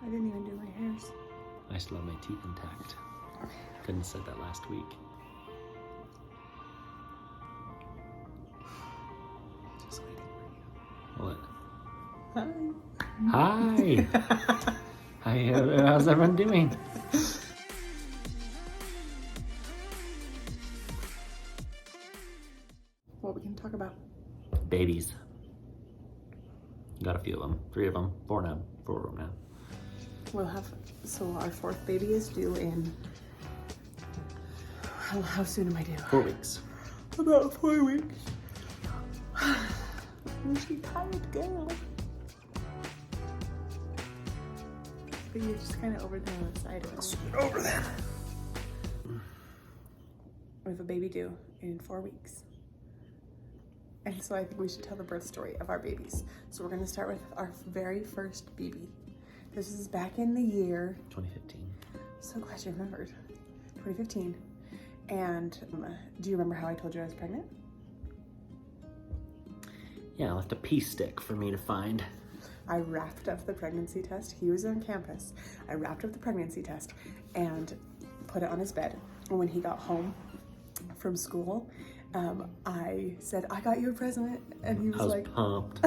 I didn't even do my hairs. I still have my teeth intact. Couldn't have said that last week. Just waiting for you. What? Hi. Hi! Hi, how's everyone doing? What we can talk about? Babies. Got a few of them. 3 of them. 4 now. 4 of them now. We'll have, so our 4th baby is due in, how soon am I due? 4 weeks. About 4 weeks. And she tired girl. But you're just kind of over there on the side of it. Over there. We have a baby due in 4 weeks. And so I think we should tell the birth story of our babies. So we're gonna start with our very first baby. This is back in the year 2015. So glad you remembered. 2015. And do you remember how I told you I was pregnant? Yeah, I left a pea stick for me to find. I wrapped up the pregnancy test. He was on campus. I wrapped up the pregnancy test and put it on his bed. And when he got home from school, I said, I got you a present. And he was like, pumped.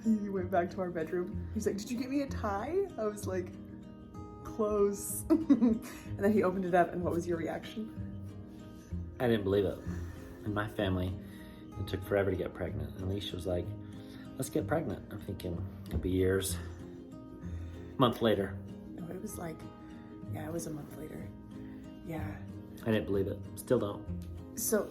He went back to our bedroom. He was like, did you get me a tie? I was like, close. And then he opened it up, and what was your reaction? I didn't believe it. In my family, it took forever to get pregnant. And Alicia was like, let's get pregnant. I'm thinking, it'll be years. A month later. No, it was like, yeah, it was a month later. Yeah. I didn't believe it. Still don't. So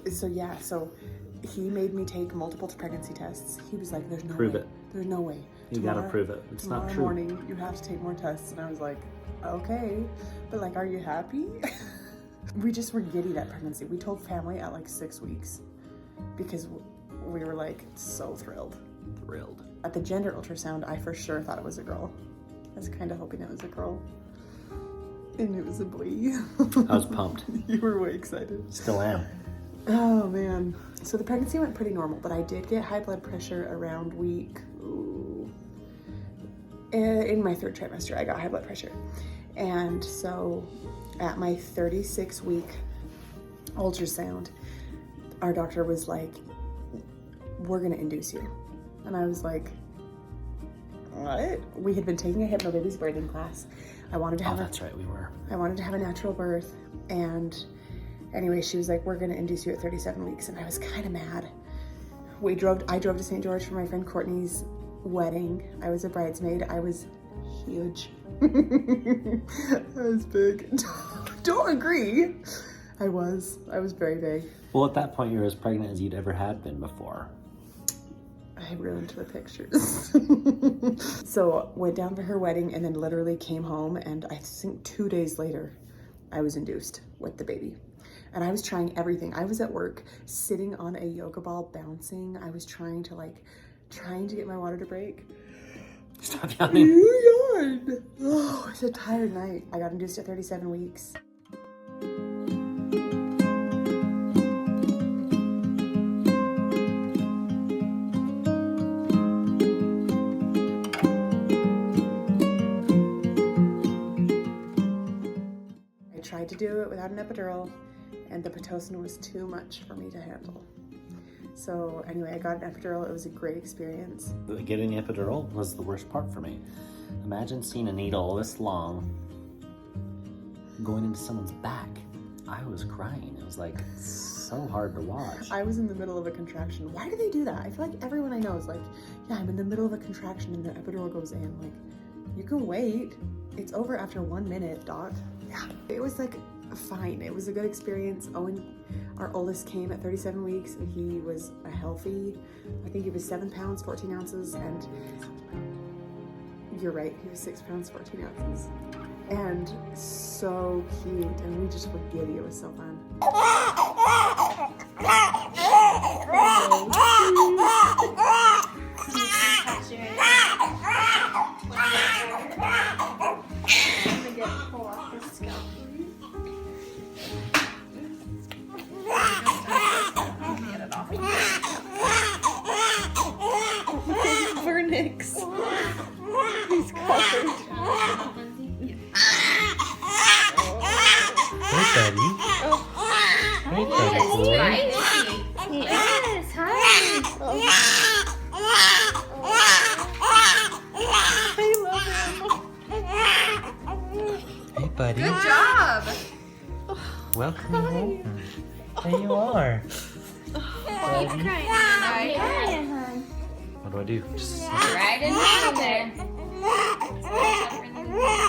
he made me take multiple pregnancy tests. He was like, there's no Prove way. it. There's no way. You gotta prove it. It's not true. Tomorrow morning, you have to take more tests. And I was like, okay. But like, are you happy? We just were giddy that pregnancy. We told family at like 6 weeks because we were like so thrilled. Thrilled. At the gender ultrasound, I for sure thought it was a girl. I was kind of hoping it was a girl. And it was a boy. I was pumped. You were way excited. Still am. Oh man. So the pregnancy went pretty normal, but I did get high blood pressure around week, in my 3rd trimester, I got high blood pressure. And so at my 36-week ultrasound, our doctor was like, we're gonna induce you. And I was like, what? We had been taking a hypnobabies birthing class. I wanted to have that's right, we were. I wanted to have a natural birth. And anyway, she was like, we're gonna induce you at 37 weeks. And I was kind of mad. I drove to St. George for my friend Courtney's wedding. I was a bridesmaid. I was huge. I was big. Don't agree. I was very big. Well, at that point, you're as pregnant as you'd ever had been before. I ruined the pictures. So went down for her wedding and then literally came home, and I think 2 days later, I was induced with the baby. And I was trying everything. I was at work sitting on a yoga ball bouncing. I was trying to get my water to break. Stop yawning. You yawned. Oh, it's a tired night. I got induced at 37 weeks. I tried to do it without an epidural, and the Pitocin was too much for me to handle. So anyway, I got an epidural. It was a great experience. Getting the epidural was the worst part for me. Imagine seeing a needle this long going into someone's back. I was crying. It was like so hard to watch. I was in the middle of a contraction. Why do they do that? I feel like everyone I know is like, yeah, I'm in the middle of a contraction and the epidural goes in. Like, you can wait. It's over after 1 minute, doc. Yeah, it was like fine. It was a good experience. Owen, our oldest, came at 37 weeks and he was a healthy, I think he was 7 pounds, 14 ounces. And you're right, he was 6 pounds, 14 ounces. And so cute. And we just were giddy. It was so fun. Vernix. He's covered. Hey, buddy. Hey, buddy boy. Yes, hi. Hey, buddy. Good job. Welcome home. There you are. Buddy. What do I do? Just Right in there.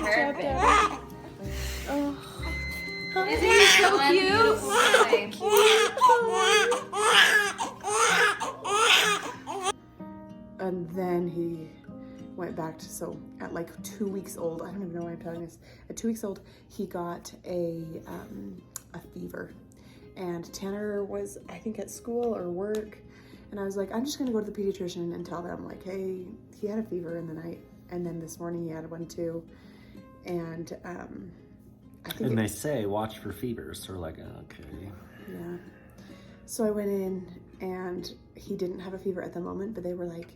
Perfect. Isn't he so cute? And then he went back to, so at like 2 weeks old, I don't even know why I'm telling this. At 2 weeks old, he got a fever. And Tanner was, I think, at school or work. And I was like, I'm just gonna go to the pediatrician and tell them like, hey, he had a fever in the night. And then this morning he had one too. And I think and they say watch for fevers. So we're like, okay. Yeah. So I went in and he didn't have a fever at the moment, but they were like,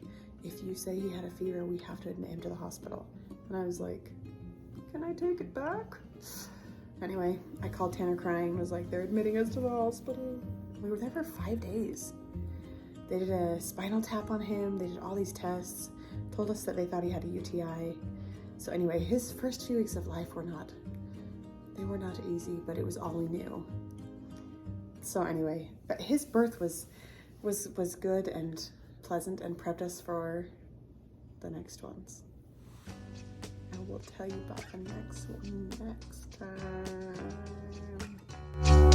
if you say he had a fever, we have to admit him to the hospital. And I was like, can I take it back? Anyway, I called Tanner crying and was like, they're admitting us to the hospital. We were there for 5 days. They did a spinal tap on him. They did all these tests, told us that they thought he had a UTI. So anyway, his first few weeks of life were not easy, but it was all we knew. So anyway, but his birth was good and pleasant and prepped us for the next ones. I will tell you about the next one next time.